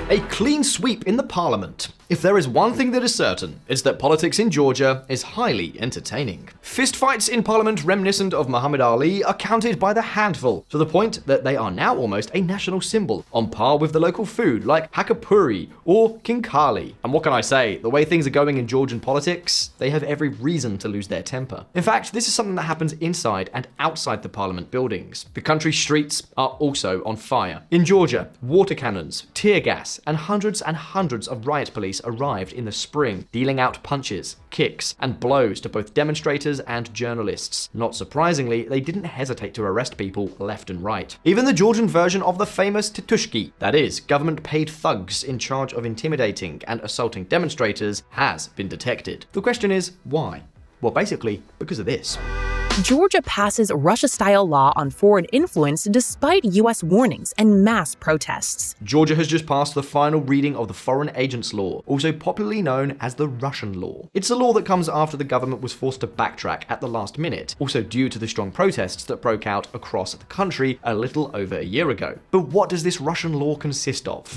A clean sweep in the parliament. If there is one thing that is certain, it's that politics in Georgia is highly entertaining. Fistfights in parliament reminiscent of Muhammad Ali are counted by the handful, to the point that they are now almost a national symbol, on par with the local food like hakapuri or kinkali. And what can I say, the way things are going in Georgian politics, they have every reason to lose their temper. In fact, this is something that happens inside and outside the parliament buildings. The country's streets are also on fire. In Georgia, water cannons, tear gas, and hundreds of riot police arrived in the spring, dealing out punches, kicks, and blows to both demonstrators and journalists. Not surprisingly, they didn't hesitate to arrest people left and right. Even the Georgian version of the famous Titushki, that is, government-paid thugs in charge of intimidating and assaulting demonstrators, has been detected. The question is, why? Well, basically, because of this. Georgia passes Russia-style law on foreign influence despite U.S. warnings and mass protests. Georgia has just passed the final reading of the Foreign Agents Law, also popularly known as the Russian Law. It's a law that comes after the government was forced to backtrack at the last minute, also due to the strong protests that broke out across the country a little over a year ago. But what does this Russian law consist of?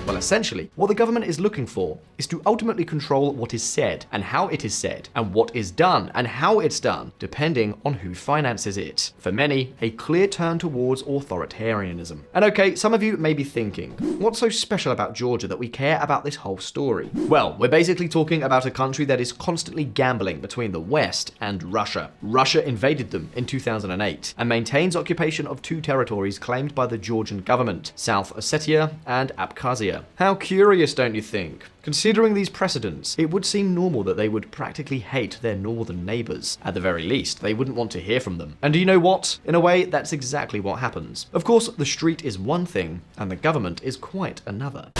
Well, essentially, what the government is looking for is to ultimately control what is said and how it is said, and what is done and how it's done, depending on who finances it. For many, a clear turn towards authoritarianism. And okay, some of you may be thinking, what's so special about Georgia that we care about this whole story? Well, we're basically talking about a country that is constantly gambling between the West and Russia. Russia invaded them in 2008 and maintains occupation of two territories claimed by the Georgian government, South Ossetia and Abkhazia. How curious, don't you think? Considering these precedents, it would seem normal that they would practically hate their northern neighbors. At the very least, they wouldn't want to hear from them. And do you know what? In a way, that's exactly what happens. Of course, the street is one thing, and the government is quite another.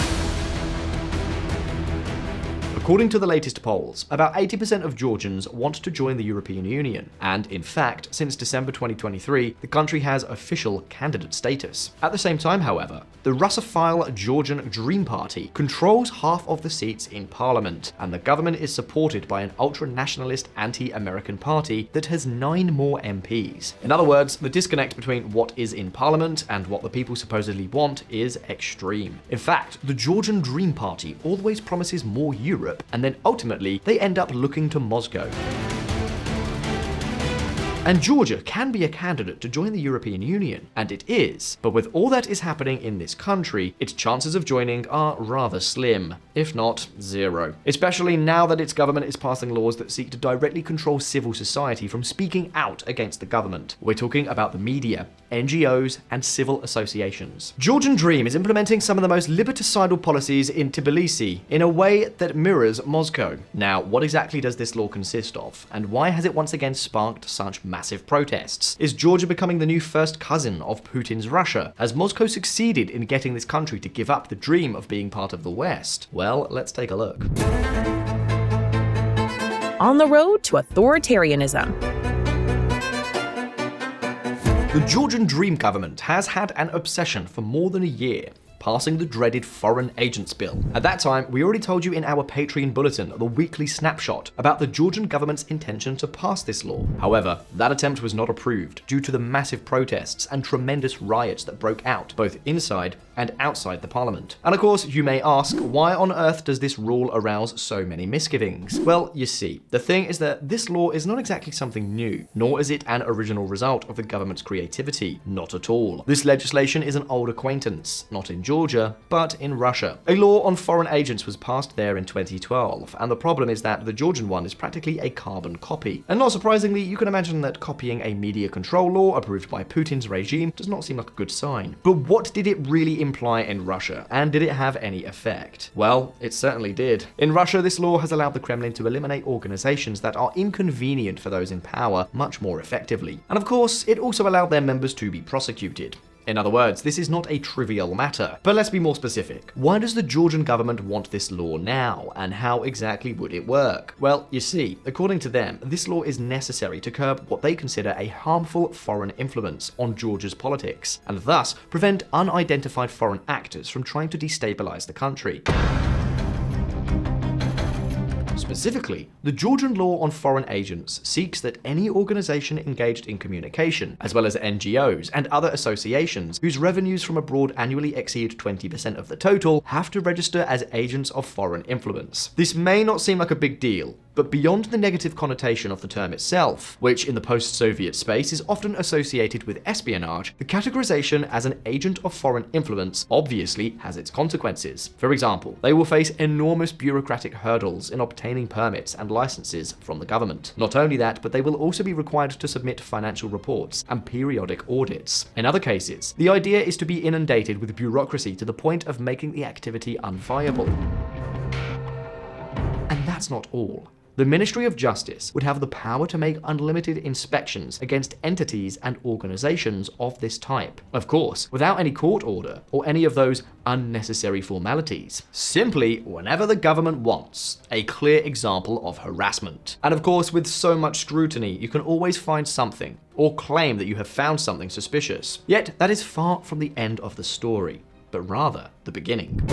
According to the latest polls, about 80% of Georgians want to join the European Union, and in fact, since December 2023, the country has official candidate status. At the same time, however, the Russophile Georgian Dream Party controls half of the seats in parliament, and the government is supported by an ultra-nationalist anti-American party that has 9 more MPs. In other words, the disconnect between what is in parliament and what the people supposedly want is extreme. In fact, the Georgian Dream Party always promises more Europe, and then ultimately they end up looking to Moscow. And Georgia can be a candidate to join the European Union, and it is. But with all that is happening in this country, its chances of joining are rather slim, if not zero. Especially now that its government is passing laws that seek to directly control civil society from speaking out against the government. We're talking about the media, NGOs, and civil associations. Georgian Dream is implementing some of the most liberticidal policies in Tbilisi in a way that mirrors Moscow. Now, what exactly does this law consist of, and why has it once again sparked such massive protests? Is Georgia becoming the new first cousin of Putin's Russia? Has Moscow succeeded in getting this country to give up the dream of being part of the West? Well, let's take a look. On the road to authoritarianism. The Georgian Dream government has had an obsession for more than a year, passing the dreaded Foreign Agents Bill. At that time, we already told you in our Patreon bulletin, the weekly snapshot, about the Georgian government's intention to pass this law. However, that attempt was not approved due to the massive protests and tremendous riots that broke out, both inside and outside the parliament. And of course, you may ask, why on earth does this rule arouse so many misgivings? Well, you see, the thing is that this law is not exactly something new, nor is it an original result of the government's creativity. Not at all. This legislation is an old acquaintance, not in Georgia, but in Russia. A law on foreign agents was passed there in 2012, and the problem is that the Georgian one is practically a carbon copy. And not surprisingly, you can imagine that copying a media control law approved by Putin's regime does not seem like a good sign. But what did it really imply in Russia, and did it have any effect? Well, it certainly did. In Russia, this law has allowed the Kremlin to eliminate organizations that are inconvenient for those in power much more effectively. And of course, it also allowed their members to be prosecuted. In other words, this is not a trivial matter. But let's be more specific. Why does the Georgian government want this law now, and how exactly would it work? Well, you see, according to them, this law is necessary to curb what they consider a harmful foreign influence on Georgia's politics, and thus prevent unidentified foreign actors from trying to destabilize the country. Specifically, the Georgian law on foreign agents seeks that any organization engaged in communication, as well as NGOs and other associations whose revenues from abroad annually exceed 20% of the total, have to register as agents of foreign influence. This may not seem like a big deal, but beyond the negative connotation of the term itself, which in the post-Soviet space is often associated with espionage, the categorization as an agent of foreign influence obviously has its consequences. For example, they will face enormous bureaucratic hurdles in obtaining permits and licenses from the government. Not only that, but they will also be required to submit financial reports and periodic audits. In other cases, the idea is to be inundated with bureaucracy to the point of making the activity unviable. And that's not all. The Ministry of Justice would have the power to make unlimited inspections against entities and organizations of this type. Of course, without any court order or any of those unnecessary formalities. Simply whenever the government wants. A clear example of harassment. And of course, with so much scrutiny, you can always find something or claim that you have found something suspicious. Yet, that is far from the end of the story, but rather the beginning.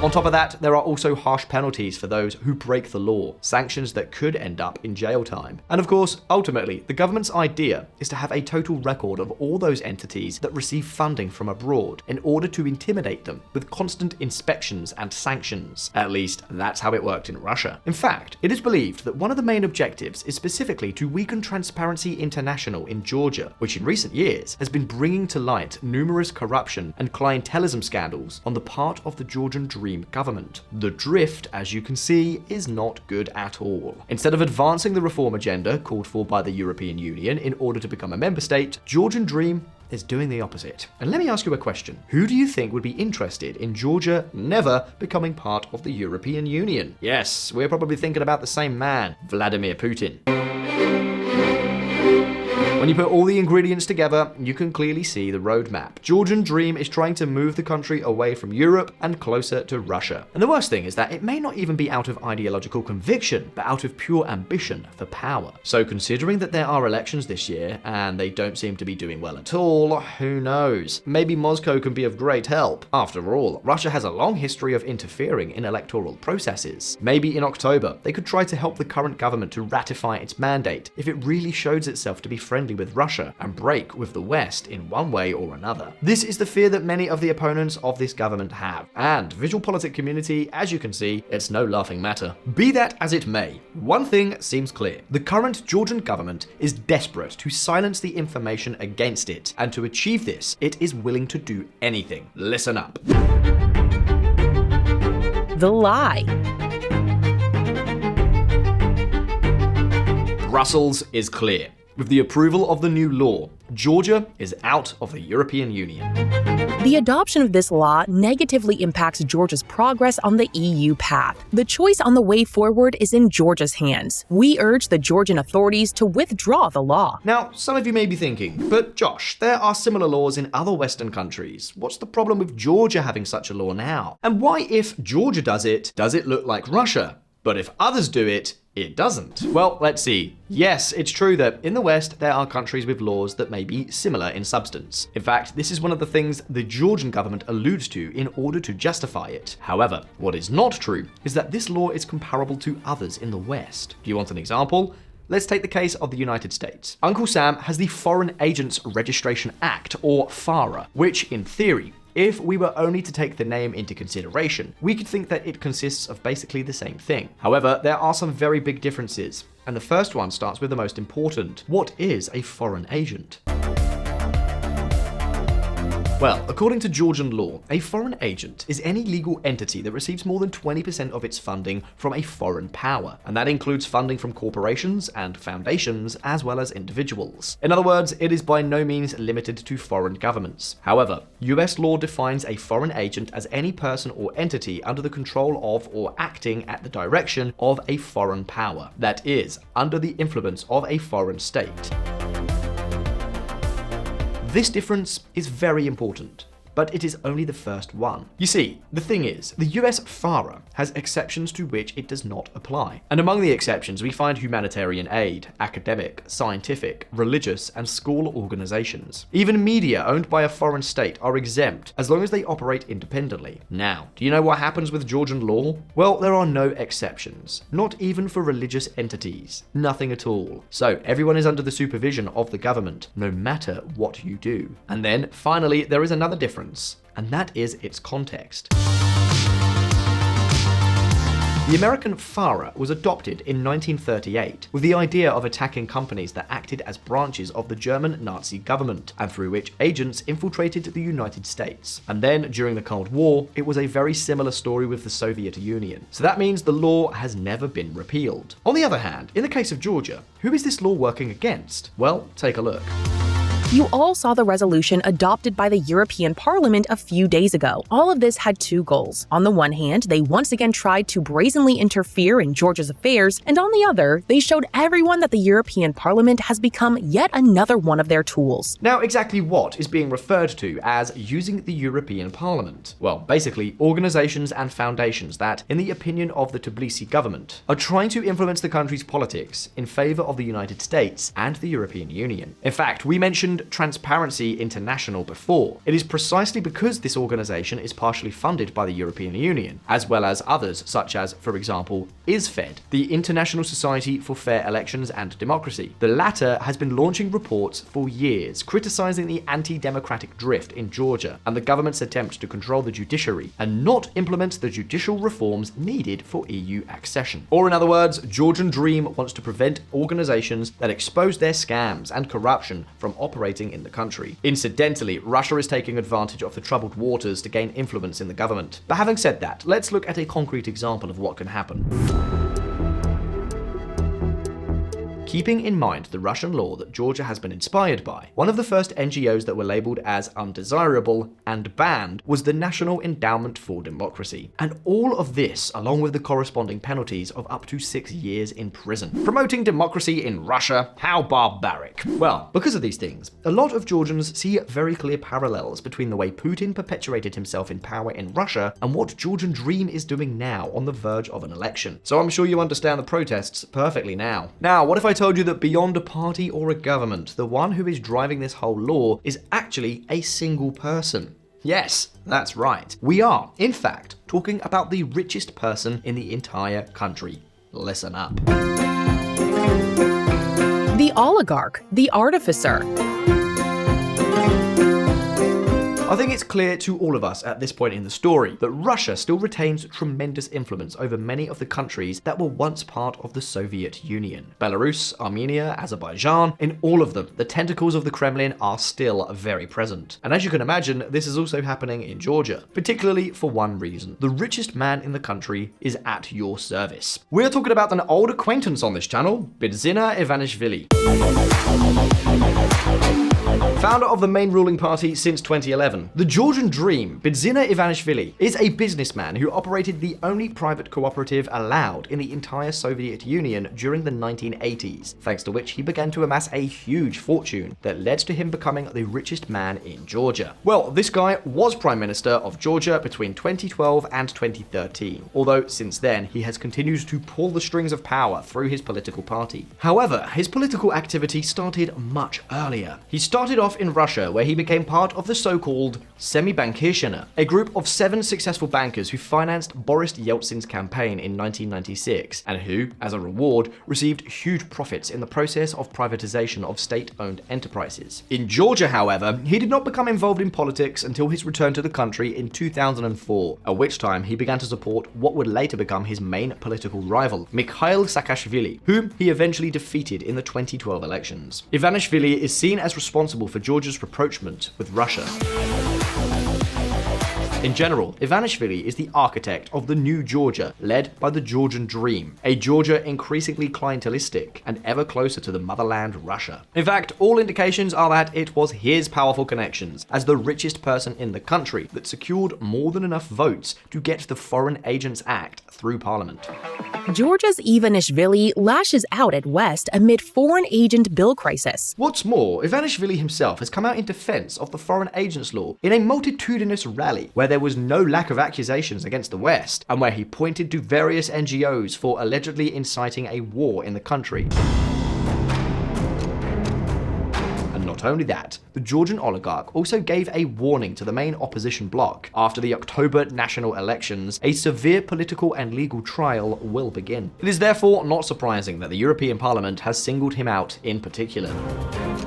On top of that, there are also harsh penalties for those who break the law, sanctions that could end up in jail time. And of course, ultimately, the government's idea is to have a total record of all those entities that receive funding from abroad in order to intimidate them with constant inspections and sanctions. At least, that's how it worked in Russia. In fact, it is believed that one of the main objectives is specifically to weaken Transparency International in Georgia, which in recent years has been bringing to light numerous corruption and clientelism scandals on the part of the Georgian Dream government. The drift, as you can see, is not good at all. Instead of advancing the reform agenda called for by the European Union in order to become a member state, Georgian Dream is doing the opposite. And let me ask you a question. Who do you think would be interested in Georgia never becoming part of the European Union? Yes, we're probably thinking about the same man, Vladimir Putin. When you put all the ingredients together, you can clearly see the roadmap. Georgian Dream is trying to move the country away from Europe and closer to Russia. And the worst thing is that it may not even be out of ideological conviction, but out of pure ambition for power. So considering that there are elections this year, and they don't seem to be doing well at all, who knows? Maybe Moscow can be of great help. After all, Russia has a long history of interfering in electoral processes. Maybe in October, they could try to help the current government to ratify its mandate if it really shows itself to be friendly with Russia and break with the West in one way or another. This is the fear that many of the opponents of this government have. And VisualPolitik community, as you can see, it's no laughing matter. Be that as it may, one thing seems clear. The current Georgian government is desperate to silence the information against it, and to achieve this, it is willing to do anything. Listen up. The lie. Brussels is clear. With the approval of the new law, Georgia is out of the European Union. The adoption of this law negatively impacts Georgia's progress on the EU path. The choice on the way forward is in Georgia's hands. We urge the Georgian authorities to withdraw the law. Now, some of you may be thinking, but Josh, there are similar laws in other Western countries. What's the problem with Georgia having such a law now? And why, if Georgia does it look like Russia? But if others do it, it doesn't. Well, let's see. Yes, it's true that in the West, there are countries with laws that may be similar in substance. In fact, this is one of the things the Georgian government alludes to in order to justify it. However, what is not true is that this law is comparable to others in the West. Do you want an example? Let's take the case of the United States. Uncle Sam has the Foreign Agents Registration Act, or FARA, which, in theory, if we were only to take the name into consideration, we could think that it consists of basically the same thing. However, there are some very big differences, and the first one starts with the most important. What is a foreign agent? Well, according to Georgian law, a foreign agent is any legal entity that receives more than 20% of its funding from a foreign power, and that includes funding from corporations and foundations as well as individuals. In other words, it is by no means limited to foreign governments. However, US law defines a foreign agent as any person or entity under the control of or acting at the direction of a foreign power, that is, under the influence of a foreign state. This difference is very important, but it is only the first one. You see, the thing is, the US FARA has exceptions to which it does not apply. And among the exceptions, we find humanitarian aid, academic, scientific, religious, and school organizations. Even media owned by a foreign state are exempt as long as they operate independently. Now, do you know what happens with Georgian law? Well, there are no exceptions, not even for religious entities. Nothing at all. So everyone is under the supervision of the government, no matter what you do. And then, finally, there is another difference, and that is its context. The American FARA was adopted in 1938 with the idea of attacking companies that acted as branches of the German Nazi government and through which agents infiltrated the United States. And then, during the Cold War, it was a very similar story with the Soviet Union. So that means the law has never been repealed. On the other hand, in the case of Georgia, who is this law working against? Well, take a look. You all saw the resolution adopted by the European Parliament a few days ago. All of this had two goals. On the one hand, they once again tried to brazenly interfere in Georgia's affairs, and on the other, they showed everyone that the European Parliament has become yet another one of their tools. Now, exactly what is being referred to as using the European Parliament? Well, basically, organizations and foundations that, in the opinion of the Tbilisi government, are trying to influence the country's politics in favor of the United States and the European Union. In fact, we mentioned Transparency International before. It is precisely because this organization is partially funded by the European Union, as well as others such as, for example, ISFED, the International Society for Fair Elections and Democracy. The latter has been launching reports for years criticizing the anti-democratic drift in Georgia and the government's attempt to control the judiciary and not implement the judicial reforms needed for EU accession. Or in other words, Georgian Dream wants to prevent organizations that expose their scams and corruption from operating in the country. Incidentally, Russia is taking advantage of the troubled waters to gain influence in the government. But having said that, let's look at a concrete example of what can happen. Keeping in mind the Russian law that Georgia has been inspired by, one of the first NGOs that were labeled as undesirable and banned was the National Endowment for Democracy. And all of this, along with the corresponding penalties of up to 6 years in prison. Promoting democracy in Russia? How barbaric. Well, because of these things, a lot of Georgians see very clear parallels between the way Putin perpetuated himself in power in Russia and what Georgian Dream is doing now on the verge of an election. So I'm sure you understand the protests perfectly now. Now, what if I told you that beyond a party or a government, the one who is driving this whole law is actually a single person? Yes, that's right. We are, in fact, talking about the richest person in the entire country. Listen up. The oligarch, the artificer. I think it's clear to all of us at this point in the story that Russia still retains tremendous influence over many of the countries that were once part of the Soviet Union. Belarus, Armenia, Azerbaijan, in all of them, the tentacles of the Kremlin are still very present. And as you can imagine, this is also happening in Georgia, particularly for one reason. The richest man in the country is at your service. We're talking about an old acquaintance on this channel, Bidzina Ivanishvili. Founder of the main ruling party since 2011, the Georgian Dream, Bidzina Ivanishvili, is a businessman who operated the only private cooperative allowed in the entire Soviet Union during the 1980s, thanks to which he began to amass a huge fortune that led to him becoming the richest man in Georgia. Well, this guy was Prime Minister of Georgia between 2012 and 2013, although since then he has continued to pull the strings of power through his political party. However, his political activity started much earlier. He started off in Russia, where he became part of the so-called Semi-Bankirshina, a group of 7 successful bankers who financed Boris Yeltsin's campaign in 1996, and who, as a reward, received huge profits in the process of privatization of state-owned enterprises. In Georgia, however, he did not become involved in politics until his return to the country in 2004, at which time he began to support what would later become his main political rival, Mikhail Saakashvili, whom he eventually defeated in the 2012 elections. Ivanishvili is seen as responsible for Georgia's rapprochement with Russia. In general, Ivanishvili is the architect of the new Georgia, led by the Georgian dream, a Georgia increasingly clientelistic and ever closer to the motherland Russia. In fact, all indications are that it was his powerful connections as the richest person in the country that secured more than enough votes to get the Foreign Agents Act through Parliament. Georgia's Ivanishvili lashes out at West amid foreign agent bill crisis. What's more, Ivanishvili himself has come out in defense of the Foreign Agents Law in a multitudinous rally where there was no lack of accusations against the West, and where he pointed to various NGOs for allegedly inciting a war in the country. Not only that, the Georgian oligarch also gave a warning to the main opposition bloc. After the October national elections, a severe political and legal trial will begin. It is therefore not surprising that the European Parliament has singled him out in particular.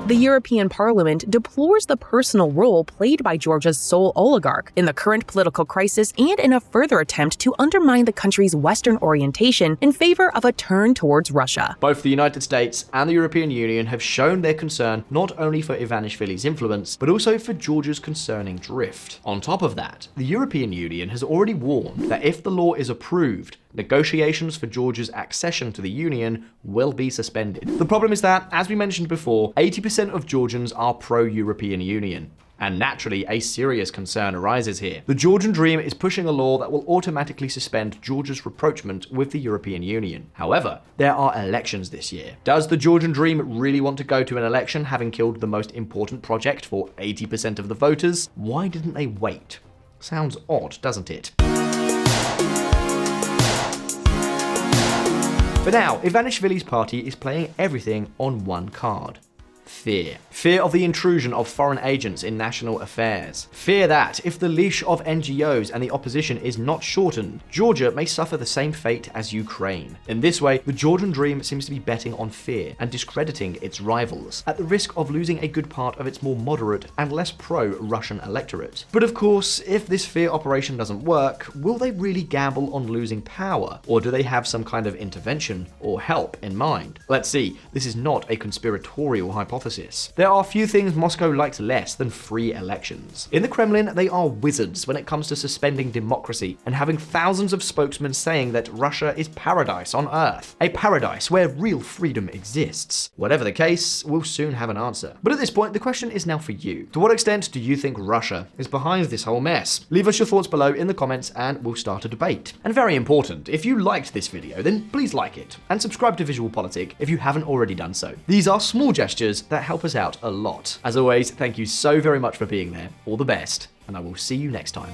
The European Parliament deplores the personal role played by Georgia's sole oligarch in the current political crisis and in a further attempt to undermine the country's Western orientation in favor of a turn towards Russia. Both the United States and the European Union have shown their concern not only for Ivanishvili's influence, but also for Georgia's concerning drift. On top of that, the European Union has already warned that if the law is approved, negotiations for Georgia's accession to the Union will be suspended. The problem is that, as we mentioned before, 80% of Georgians are pro-European Union. And naturally, a serious concern arises here. The Georgian dream is pushing a law that will automatically suspend Georgia's rapprochement with the European Union. However, there are elections this year. Does the Georgian dream really want to go to an election having killed the most important project for 80% of the voters? Why didn't they wait? Sounds odd, doesn't it? For now, Ivanishvili's party is playing everything on one card. Fear. Fear of the intrusion of foreign agents in national affairs. Fear that, if the leash of NGOs and the opposition is not shortened, Georgia may suffer the same fate as Ukraine. In this way, the Georgian dream seems to be betting on fear and discrediting its rivals, at the risk of losing a good part of its more moderate and less pro-Russian electorate. But of course, if this fear operation doesn't work, will they really gamble on losing power? Or do they have some kind of intervention or help in mind? Let's see, this is not a conspiratorial hypothesis. There are few things Moscow likes less than free elections. In the Kremlin, they are wizards when it comes to suspending democracy and having thousands of spokesmen saying that Russia is paradise on earth, a paradise where real freedom exists. Whatever the case, we'll soon have an answer. But at this point, the question is now for you. To what extent do you think Russia is behind this whole mess? Leave us your thoughts below in the comments and we'll start a debate. And very important, if you liked this video, then please like it and subscribe to VisualPolitik if you haven't already done so. These are small gestures that help us out a lot. As always, thank you so very much for being there. All the best, and I will see you next time.